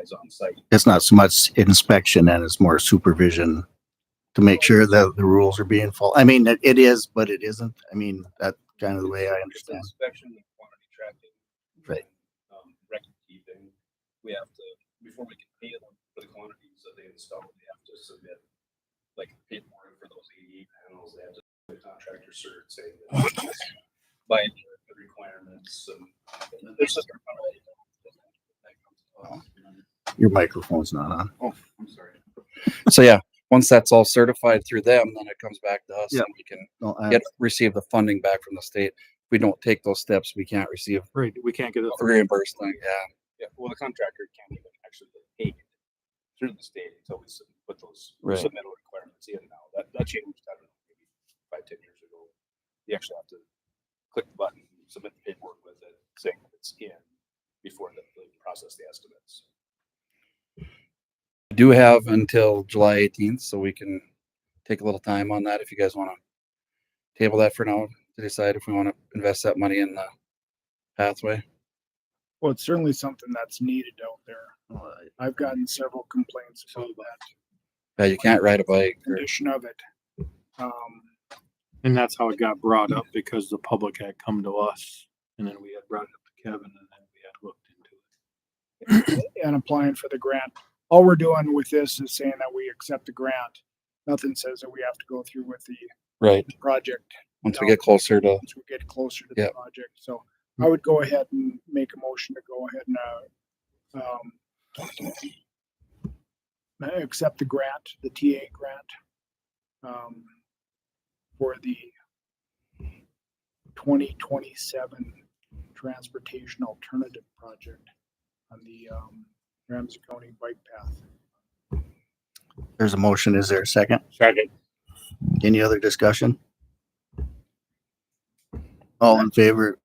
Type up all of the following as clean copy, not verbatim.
guys on site. It's not so much inspection and it's more supervision to make sure that the rules are being followed. I mean, it is, but it isn't. I mean, that's kind of the way I understand. Inspection and quantity tracking. Right. Record keeping. We have to, before we can pay them for the quantities that they install, they have to submit like paperwork for those 88 panels. They have to the contractor cert saying that by the requirements. There's just Your microphone's not on. oh, I'm sorry. So yeah, once that's all certified through them, then it comes back to us Yeah. and we can receive the funding back from the state. If we don't take those steps, we can't receive Right. We can't get it reimbursement. Yeah. Yeah. Well, the contractor can't even actually get paid through the state until we put those Right. submittal requirements in now. That changed, I don't know, maybe 5-10 years ago. You actually have to click the button, submit the paperwork with it, saying that it's in before they process the estimates. We do have until July 18th, so we can take a little time on that if you guys want to table that for now to decide if we want to invest that money in the pathway. Well, it's certainly something that's needed out there. I've gotten several complaints about that Yeah, you can't ride a bike. condition of it. And that's how it got brought up, because the public had come to us and then we had brought it up to Kevin and then we had looked into it. And applying for the grant. All we're doing with this is saying that we accept the grant. Nothing says that we have to go through with the Right. project. Once we get closer to, Once we get closer to the Yeah. project. So I would go ahead and make a motion to go ahead and accept the grant, the TA grant, for the 2027 Transportation Alternative Project on the Ramsey County Bike Path. There's a motion. Is there a second? Second. Any other discussion? All in favor?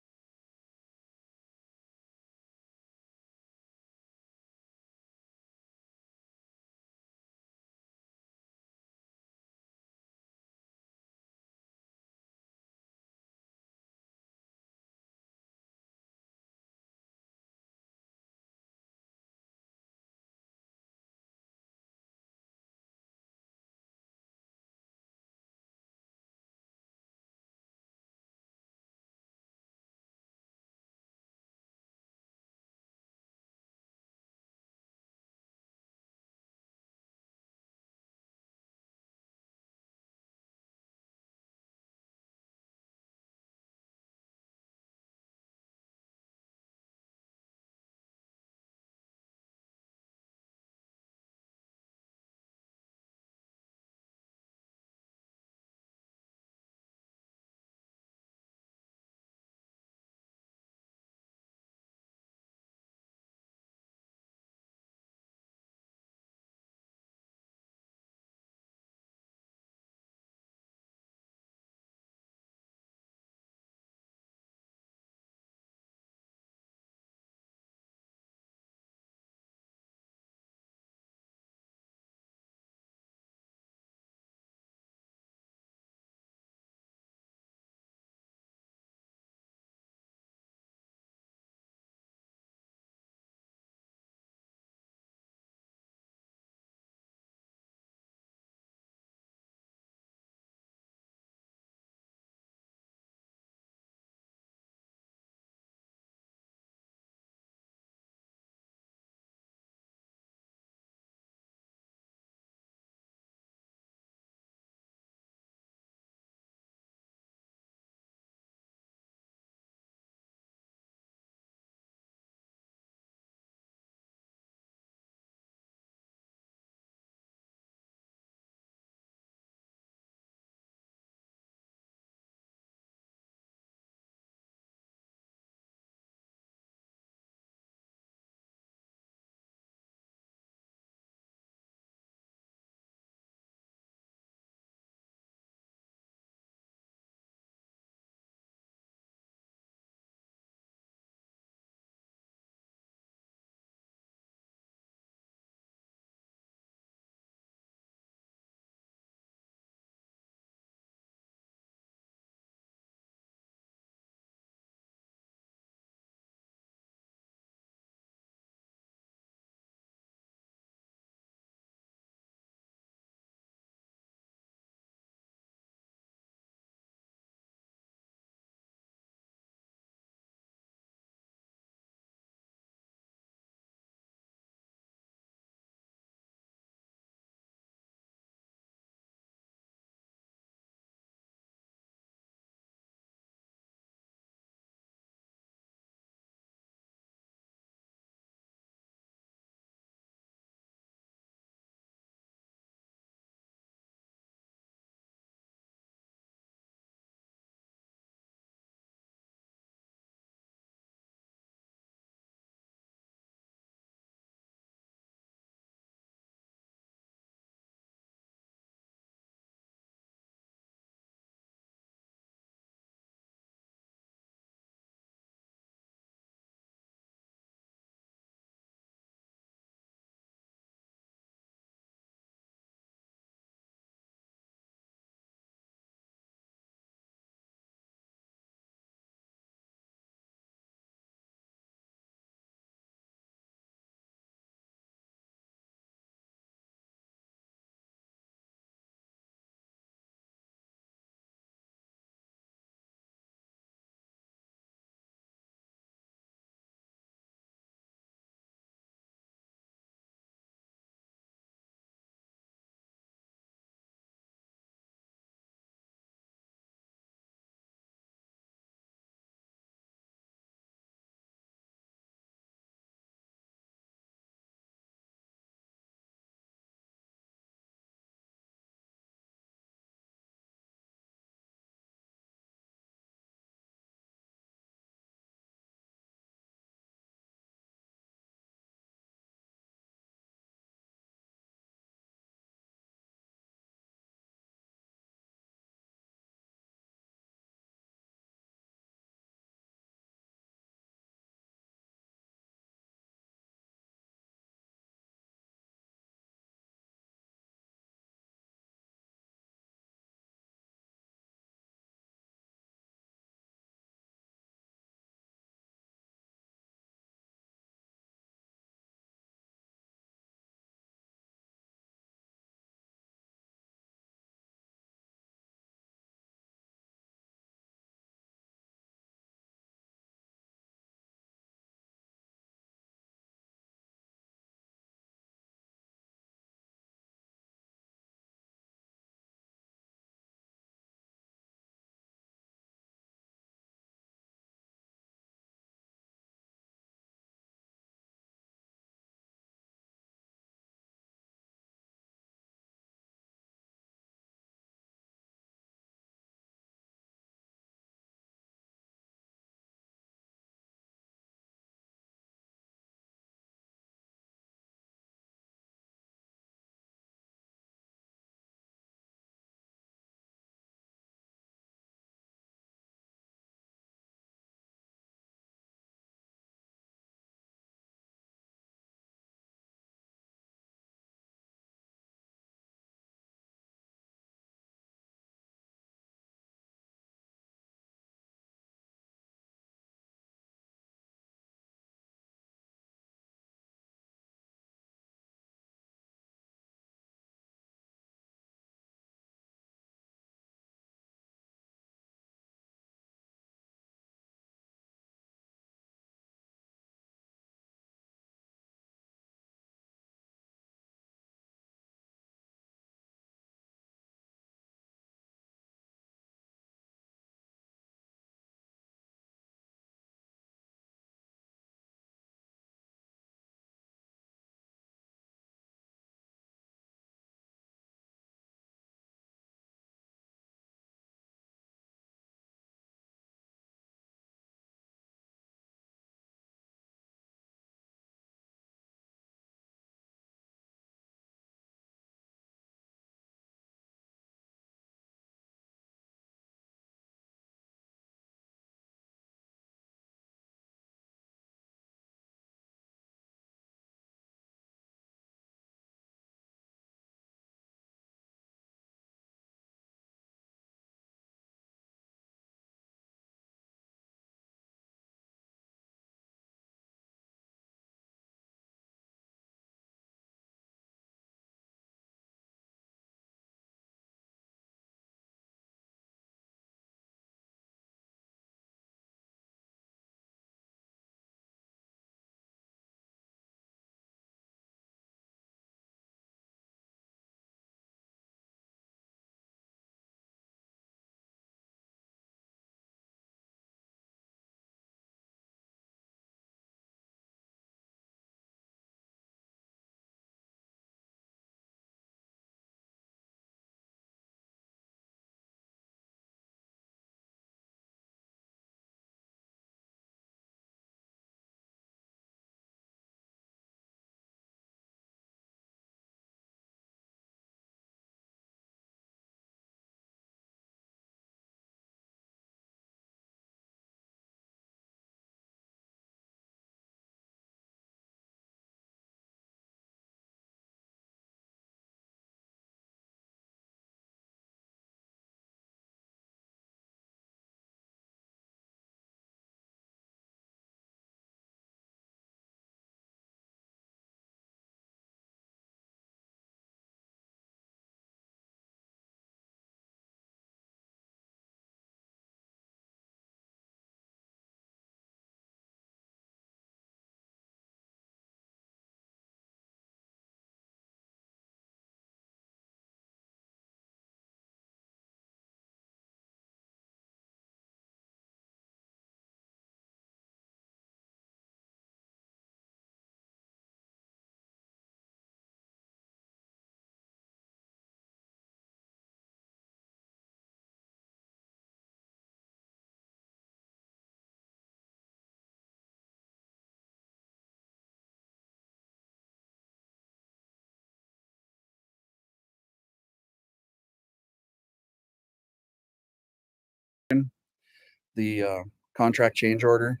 the contract change order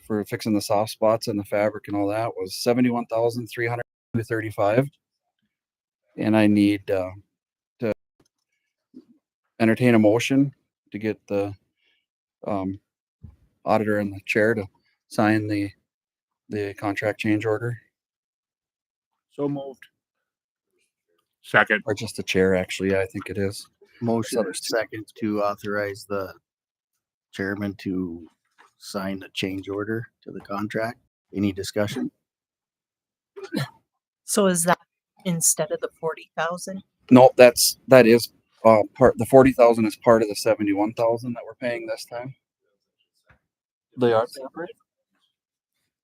for fixing the soft spots in the fabric and all that was 71,335. And I need to entertain a motion to get the auditor and the chair to sign the contract change order, So moved. Second. or just the chair, actually. Yeah, I think it is. Motion So there's two. second to authorize the chairman to sign the change order to the contract. Any discussion? So is that instead of the 40,000? No, that is part. The 40,000 is part of the 71,000 that we're paying this time. They are separate.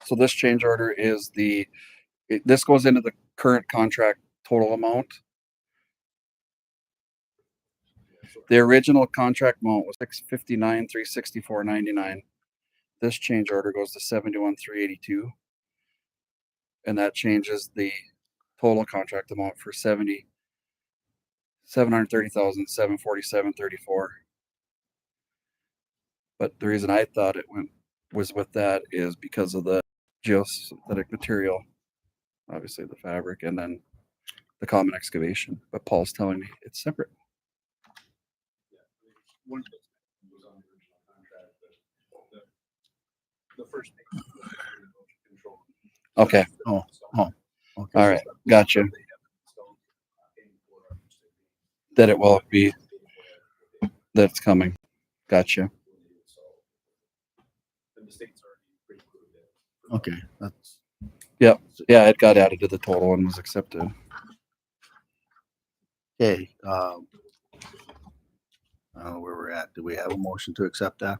So this change order is this goes into the current contract total amount. The original contract amount was $659,364.99. This change order goes to $71,382, and that changes the total contract amount for $730,747.34. But the reason I thought was with that is because of the geosynthetic material, obviously the fabric, and then the common excavation. But Paul's telling me it's separate. One of those was on the original contract, but the first thing was motion control. Okay. Okay. All right. Gotcha. That it will be, that's coming. Gotcha. And the state's already pre-approved it. Okay, that's, Yeah, it got added to the total and was accepted. okay. I don't know where we're at. Do we have a motion to accept that?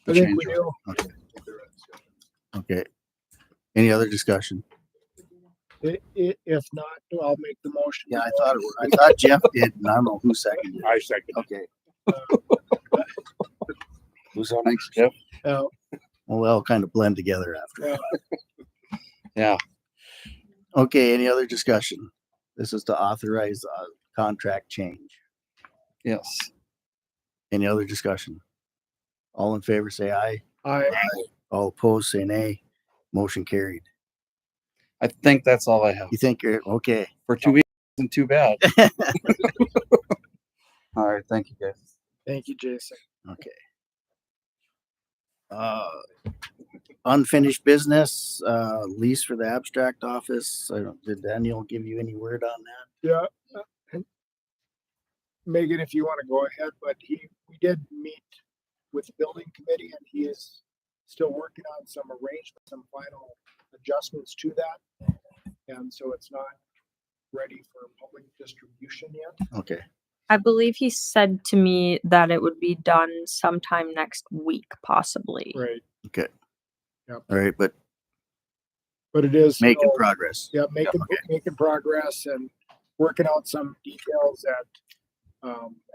I think we do. Okay. Okay. Any other discussion? If not, I'll make the motion. Yeah, I thought Jeff did, and I don't know who seconded. I second. Okay, Who's on next, Jeff? well, they'll kind of blend together after. Yeah. Okay, any other discussion? This is to authorize a contract change. Yes. Any other discussion? All in favor, say aye. I All opposed, say nay. Motion carried. I think that's all I have. You think you're, okay. For 2 weeks isn't too bad. All right. Thank you, guys. thank you, Jason. Okay. Unfinished business, lease for the abstract office. Did Daniel give you any word on that? Yeah. Megan, if you want to go ahead, but we did meet with the building committee and he is still working on some arrangements, some final adjustments to that. And so it's not ready for public distribution yet. Okay, I believe he said to me that it would be done sometime next week, possibly. Right. all right, but But it is making still- progress. Yeah, making progress and working out some details that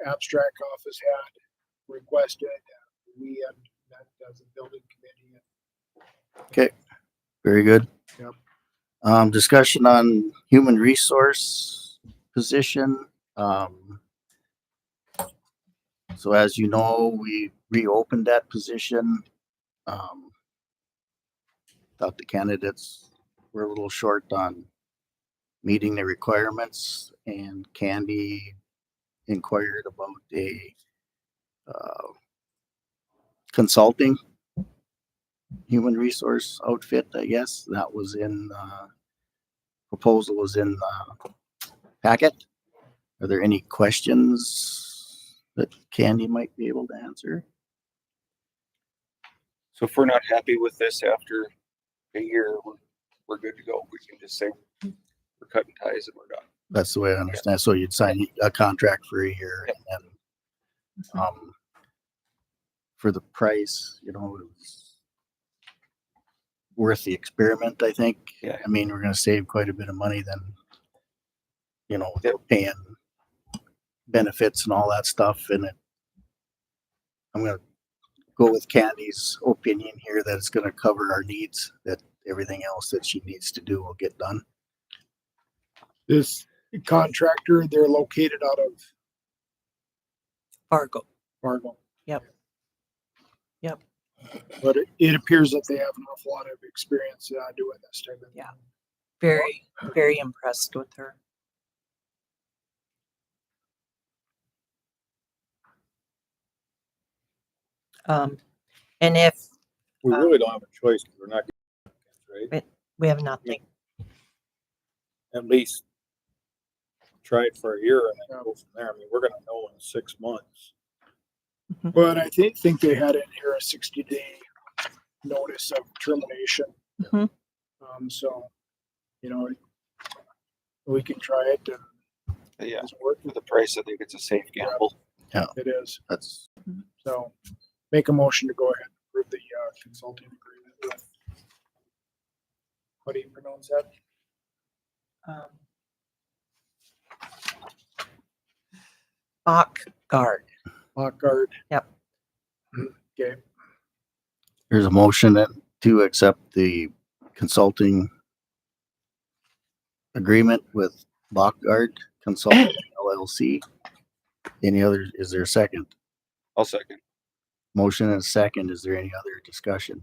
abstract office had requested. We had that as a building committee. Very good. Yep. Discussion on human resource position. So as you know, we reopened that position. Thought the candidates were a little short on meeting the requirements, and Candy inquired about a consulting human resource outfit, I guess. That was in proposal was in packet. Are there any questions that Candy might be able to answer? So if we're not happy with this after a year, we're good to go. We can just say we're cutting ties and we're done. That's the way I understand. So you'd sign a contract for a year and then for the price, it was worth the experiment, I think. Yeah. I mean, we're gonna save quite a bit of money then, without paying benefits and all that stuff. And I'm gonna go with Candy's opinion here that it's gonna cover our needs, that everything else that she needs to do will get done. This contractor, they're located out of Fargo. Fargo. Yep. But it appears that they have an awful lot of experience doing this type of thing. Yeah. Very, very impressed with her. And if We really don't have a choice because we're not, getting right? we have nothing, At least try it for a year and then go from there. I mean, we're gonna know in 6 months. But I think they had in here a 60-day notice of termination. Mhm. So, we can try it and Yeah, it's work. for the price, I think it's a safe gamble. It is. That's, So make a motion to go ahead and approve the consulting agreement with, how do you pronounce that? Bachgard. Lockguard. Yep. Okay. there's a motion to accept the consulting agreement with Lockguard Consulting LLC. Is there a second? I'll second. Motion and a second. Is there any other discussion?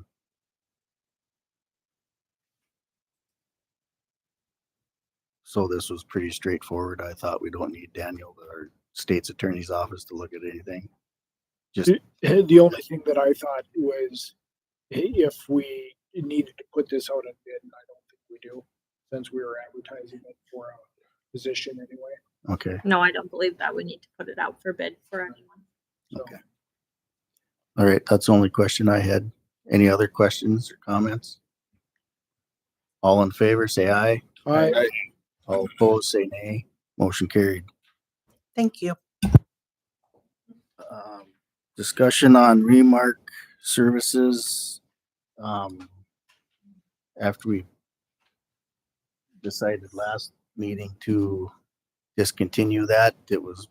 So this was pretty straightforward. I thought we don't need Daniel, our state's attorney's office, to look at anything. Just, The only thing that I thought was if we needed to put this out on bid, and I don't think we do, since we were advertising it for a position anyway. okay, No, I don't believe that we need to put it out for bid for anyone. So, okay. All right, that's the only question I had. Any other questions or comments? All in favor, say aye. I, All opposed, say nay. Motion carried. Thank you. Discussion on Remark services. After we decided last meeting to discontinue that, it was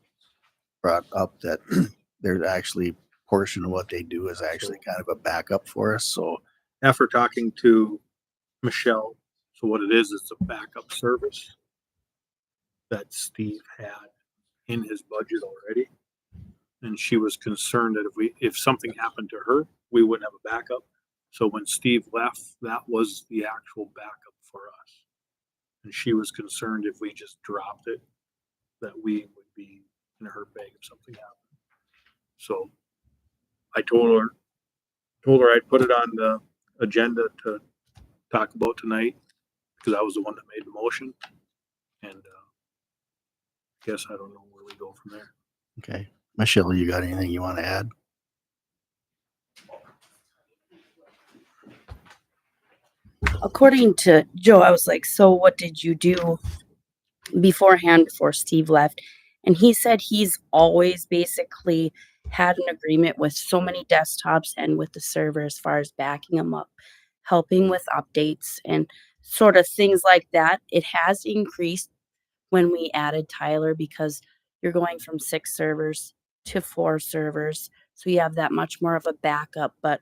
brought up that there's actually portion of what they do is actually kind of a backup for us. So After talking to Michelle, so what it is, it's a backup service that Steve had in his budget already. And she was concerned that if something happened to her, we wouldn't have a backup. So when Steve left, that was the actual backup for us. And she was concerned if we just dropped it, that we would be in her bag if something happened. So I told her I'd put it on the agenda to talk about tonight because I was the one that made the motion. And guess I don't know where we go from there. okay, Michelle, you got anything you want to add? According to Joe, I was like, so what did you do beforehand before Steve left? And he said he's always basically had an agreement with so many desktops and with the server as far as backing them up, helping with updates and sort of things like that. It has increased when we added Tyler because you're going from 6 servers to 4 servers. So you have that much more of a backup. But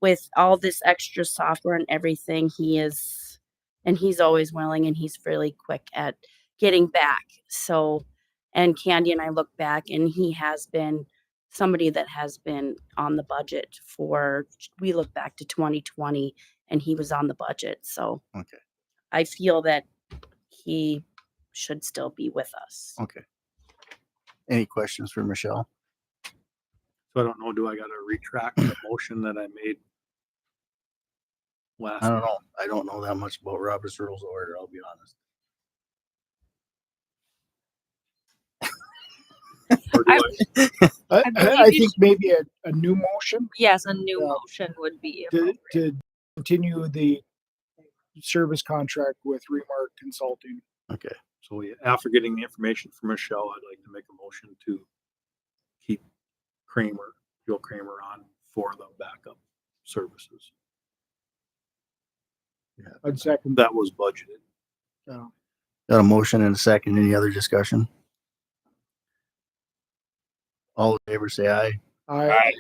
with all this extra software and everything, he's always willing and he's really quick at getting back. So, and Candy and I look back and he has been somebody that has been on the budget we look back to 2020 and he was on the budget. So Okay, I feel that he should still be with us. okay. Any questions for Michelle? So I don't know, do I got to retract the motion that I made last? I don't know. I don't know that much about Robert's Rules of Order, I'll be honest. Or do I? I think maybe a new motion Yes, a new Yeah. motion would be to appropriate. continue the service contract with Remark Consulting. Okay, So after getting the information from Michelle, I'd like to make a motion to keep Joe Kramer on for the backup services. I'd second That was budgeted. that. got a motion and a second. Any other discussion? All in favor, say aye. I,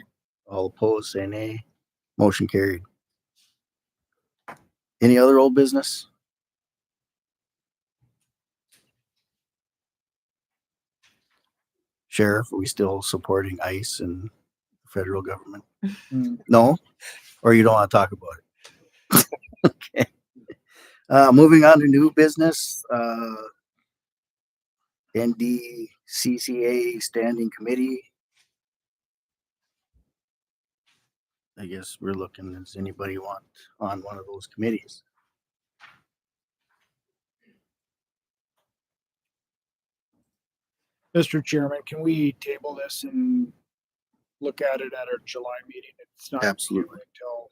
All opposed, say nay. Motion carried. Any other old business? Sheriff, are we still supporting ICE and federal government? Mm. No? Or you don't want to talk about it? Okay. Moving on to new business, NDCCA Standing Committee. I guess we're looking, does anybody want on one of those committees? Mr. Chairman, can we table this and look at it at our July meeting? It's not due Absolutely. until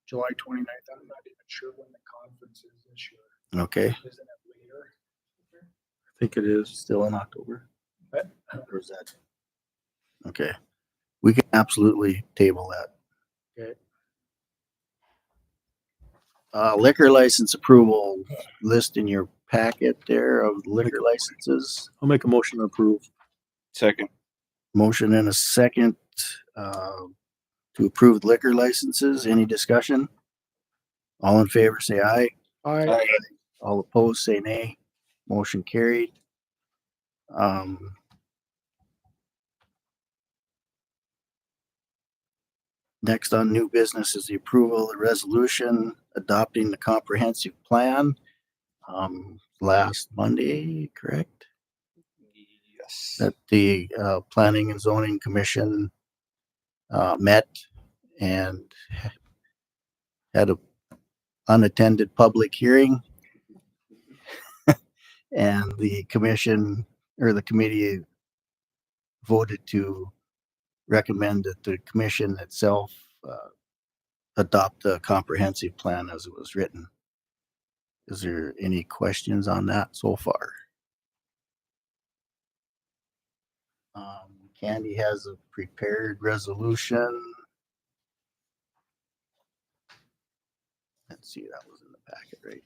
July 29th. I'm not even sure when the conference is this year. Okay, Isn't it later? I think it is. still in October? What? Or is that? Okay, we can absolutely table that. Okay. Liquor license approval list in your packet there of liquor licenses. I'll make a motion to approve. Second. Motion and a second to approve liquor licenses. Any discussion? All in favor, say aye. Aye. All opposed, say nay. Motion carried. Next on new business is the approval of the resolution adopting the comprehensive plan. Last Monday, correct? Yes. That the Planning and Zoning Commission met and had a unattended public hearing. And the commission or the committee voted to recommend that the commission itself adopt a comprehensive plan as it was written. Is there any questions on that so far? Candy has a prepared resolution. Let's see, that was in the packet, right?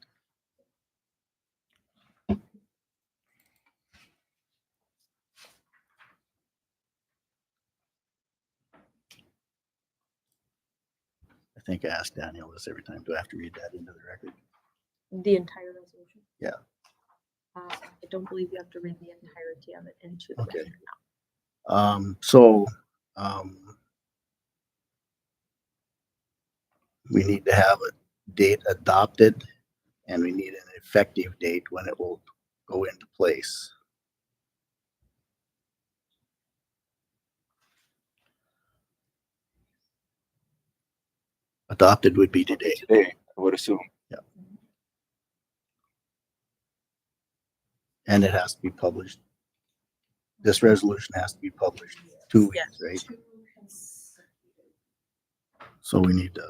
I think I ask Danielle this every time. Do I have to read that into the record? The entire resolution? Yeah. I don't believe you have to read the entirety of it into the Okay. record now. We need to have a date adopted and we need an effective date when it will go into place. Adopted would be today. Today, I would assume. And it has to be published. This resolution has to be published 2 weeks, right? So we need to,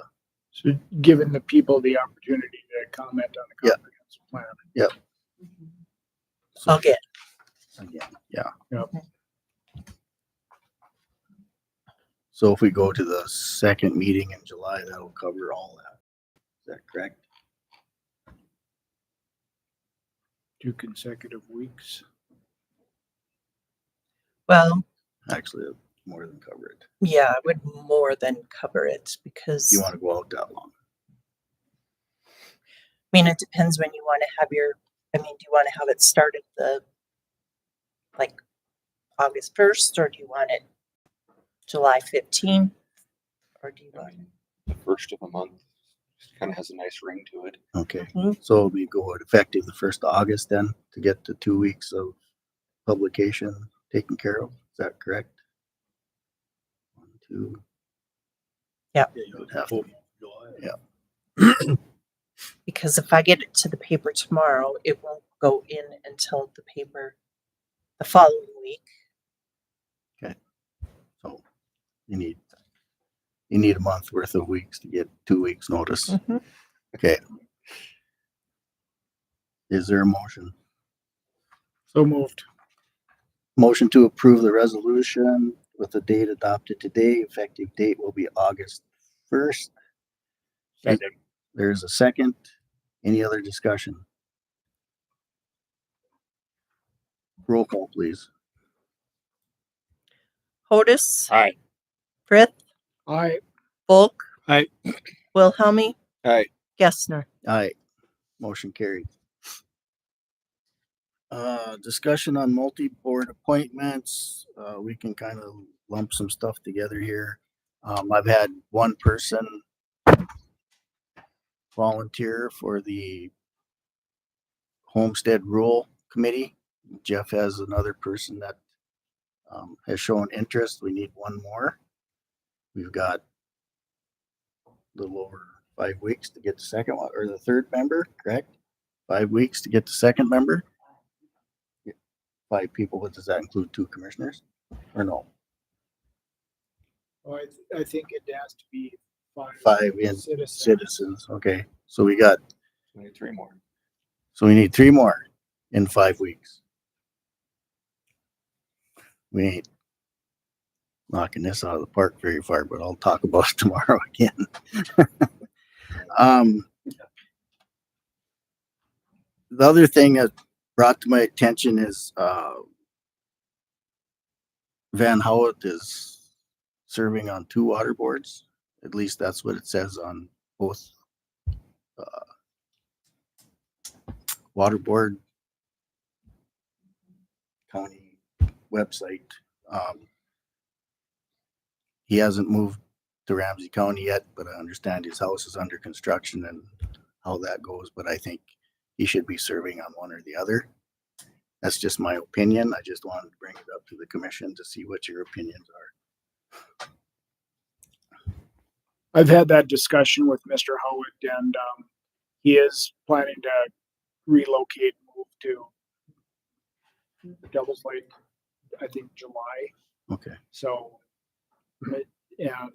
So giving the people the opportunity to comment on the Yeah. comprehensive plan. so Okay. again, yeah. Yep. So if we go to the second meeting in July, that'll cover all that. Is that correct? 2 consecutive weeks. Well, Actually, it'll more than cover it. yeah, I would more than cover it because You want to go out that long? I mean, it depends when you want to have your, do you want to have it started like August 1st, or do you want it July 15th? Or do you want The first of the month kind of has a nice ring to it. Okay, Mhm. so we go effective the 1st of August then to get the 2 weeks of publication taken care of. Is that correct? 1, 2. Yeah. It would have to be. because if I get it to the paper tomorrow, it won't go in until the paper the following week. So you need a month worth of weeks to get 2 weeks notice. Mhm. Okay. Is there a motion? So moved. Motion to approve the resolution with the date adopted today. Effective date will be August 1st. Second. There's a second. Any other discussion? Roll call, please. Hodis. Aye. Frith. Aye. Volk. Aye. Wilhelmie. Aye. Gessner. Aye. Motion carried. Discussion on multi-board appointments. We can kind of lump some stuff together here. I've had one person volunteer for the Homestead Rule Committee. Jeff has another person that has shown interest. We need one more. We've got a little over 5 weeks to get the second one, or the third member, correct? 5 weeks to get the second member. 5 people, but does that include 2 commissioners or no? Oh, I think it has to be 5 in citizens. citizens. Okay, so we got, We need 3 more. so we need 3 more in 5 weeks. We ain't knocking this out of the park very far, but I'll talk about it tomorrow again. The other thing that brought to my attention is Van Howitt is serving on 2 water boards. At least that's what it says on both water board county website. He hasn't moved to Ramsey County yet, but I understand his house is under construction and how that goes. But I think he should be serving on one or the other. That's just my opinion. I just wanted to bring it up to the commission to see what your opinions are. I've had that discussion with Mr. Howitt, and he is planning to relocate, move to Devil's Lake, I think July. Okay. So, and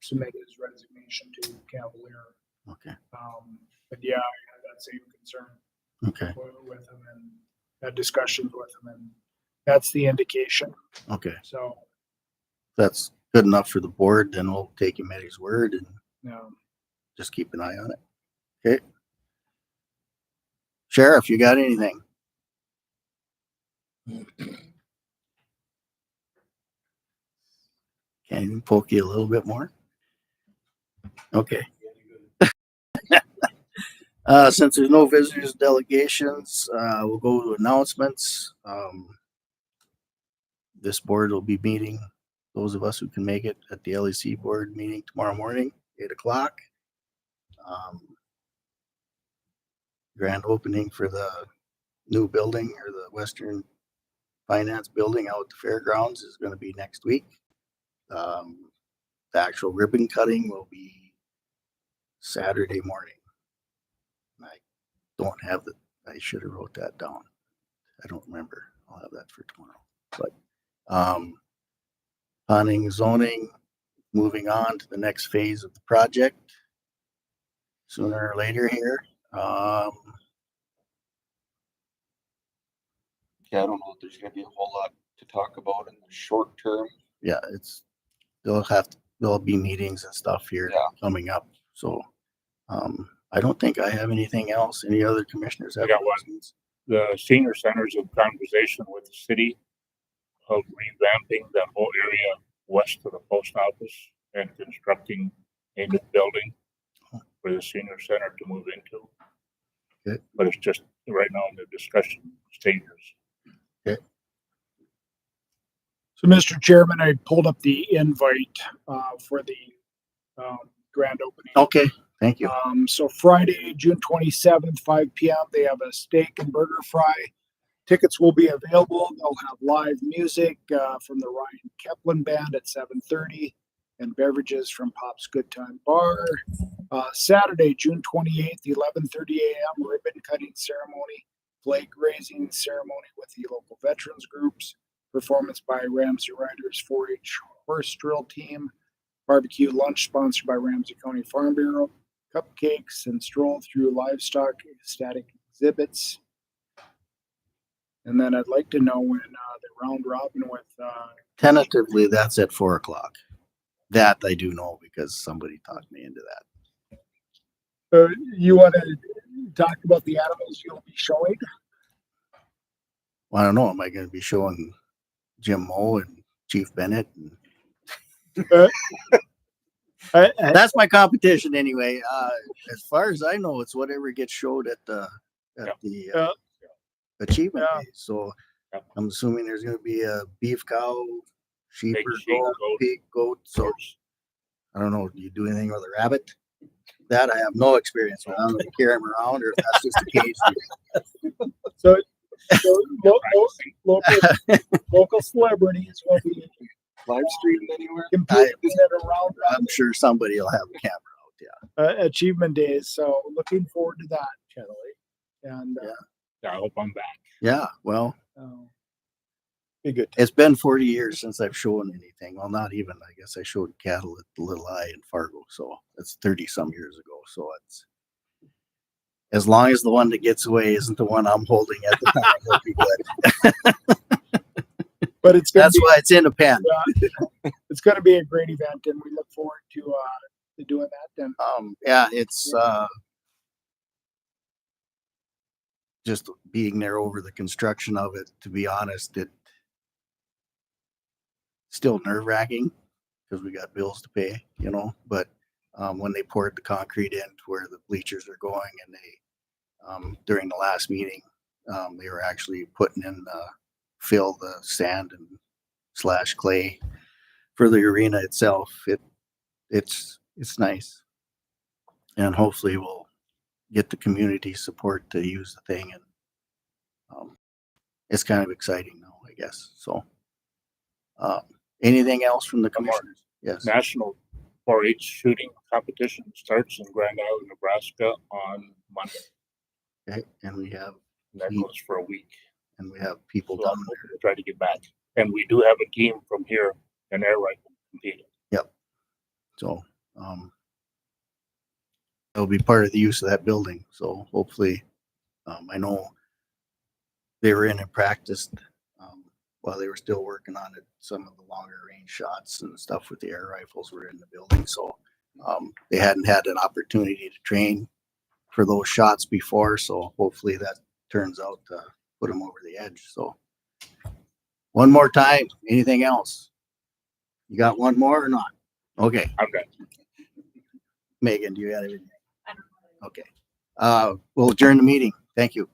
submit his resignation to Cavalier. Okay. But yeah, I had that same concern Okay. with him and had discussions with him, and that's the indication. Okay. So That's good enough for the board. Then we'll take him at his word and just keep an eye on it. Okay. Sheriff, you got anything? Can you poke you a little bit more? Okay. Since there's no visitors, delegations, we'll go to announcements. This board will be meeting, those of us who can make it, at the LEC board meeting tomorrow morning, 8 o'clock. Grand opening for the new building, or the Western Finance Building out at the fairgrounds, is going to be next week. The actual ribbon cutting will be Saturday morning. I don't have I should have wrote that down. I don't remember. I'll have that for tomorrow. But planning, zoning, moving on to the next phase of the project sooner or later here. Yeah, I don't know if there's gonna be a whole lot to talk about in the short term. Yeah, there'll be meetings and stuff here coming up. So I don't think I have anything else. Any other commissioners have? I got one. The senior center's in conversation with the city of revamping that whole area west of the post office and constructing a new building for the senior center to move into. Okay. But it's just right now in the discussion stages. Okay. So, Mr. Chairman, I pulled up the invite for the grand opening. Okay, thank you. So Friday, June 27th, 5 p.m., they have a steak and burger fry. Tickets will be available. They'll have live music from the Ryan Keplin Band at 7:30 and beverages from Pop's Good Time Bar. Saturday, June 28th, 11:30 a.m., ribbon cutting ceremony, flag raising ceremony with the local veterans groups, performance by Ramsey Riders 4-H Horse Drill Team, barbecue lunch sponsored by Ramsey County Farm Bureau, cupcakes, and stroll through livestock static exhibits. And then I'd like to know when the round robin with Tentatively, that's at 4 o'clock. That I do know because somebody talked me into that. You want to talk about the animals you'll be showing? Well, I don't know. Am I going to be showing Jim Moe and Chief Bennett? And that's my competition anyway. As far as I know, it's whatever gets showed at the achievement day. So I'm assuming there's going to be a beef cow, sheep, Pig, or sheep, goat, goat, pig, goat. So I don't know, do you do anything with a rabbit? That I have no experience with. I don't know if you carry them around or if that's just occasionally. So local celebrities will be Live streamed anywhere? competing at around I'm sure somebody will have a camera out, yeah. achievement days. So looking forward to that, Kelly. And Yeah, I hope I'm back. Yeah, well, be good. it's been 40 years since I've shown anything. Well, not even. I guess I showed cattle at the Little Eye in Fargo, so that's 30 some years ago. So it's as long as the one that gets away isn't the one I'm holding at the time, it'll be good. But it's That's why it's in a pen. it's going to be a great event, and we look forward to doing that. Then, Yeah, it's just being there over the construction of it. To be honest, it still nerve wracking because we got bills to pay, you know. But when they poured the concrete in to where the bleachers are going, and they during the last meeting, they were actually putting in fill the sand and / clay for the arena itself. It's nice, and hopefully we'll get the community support to use the thing, and it's kind of exciting now, I guess. So, anything else from the commissioners? Yes. National 4-H shooting competition starts in Grand Island, Nebraska on Monday. Okay, and we have That goes for a week. people So down I'm hoping there. to try to get back. And we do have a team from here in air rifle competing. Yep. So, it'll be part of the use of that building. So hopefully, I know they were in and practiced while they were still working on it. Some of the longer range shots and stuff with the air rifles were in the building. So they hadn't had an opportunity to train for those shots before. So hopefully that turns out to put them over the edge. So one more time, anything else? You got one more or not? Okay. I'm done. Megan, do you have anything? Okay. We'll adjourn the meeting. Thank you.